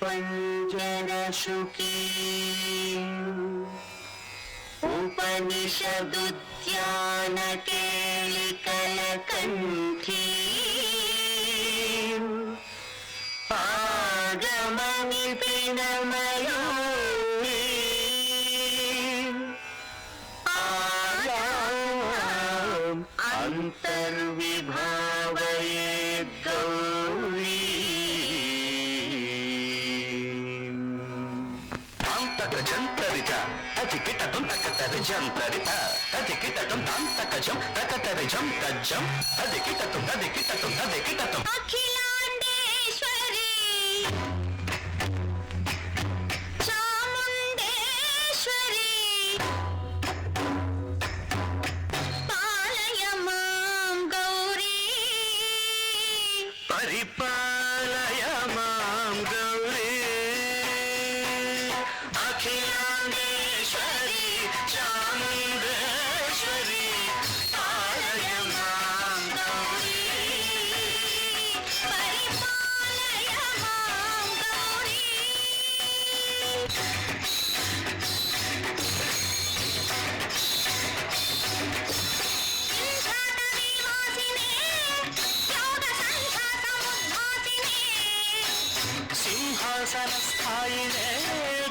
पञ्जरशुकी उपनिषदुद्यानकेलिकलकण्ठी आगमनिपिनमयूरी आयाम् अन्तर्विभावयेद् गौरी జంతరిత అతి కిటకం తకతరి జంతరిత అతి కిటకం తాంతకజం తకతరి జం తజ్జం అతి కిటకం అఖిలాండేశ్వరి చాముండేశ్వరి పాలయ మాం గౌరీ పరిపాలయ మాం గౌరీ అఖిలాండేశ్వరి చాముండేశ్వరి పాలయ మాం గౌరీ పరిపాలయ మాం గౌరీ సింహాసన స్థాయినే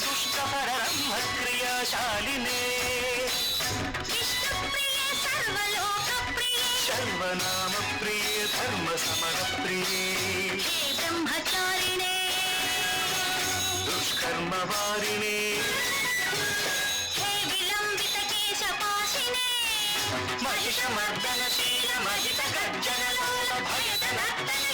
దుష్టపర బ్రహ్మక్రియాశాలినే విష్ణుప్రియే సర్వలోకప్రియే సర్వనామ ప్రియే ధర్మ సమర ప్రియే హే బ్రహ్మచారిణే దుష్కర్మ వారిణే హే విలంబిత కేశపాశినే మహిషమర్దనశీల మహిత గర్జన లోల భయద నర్తన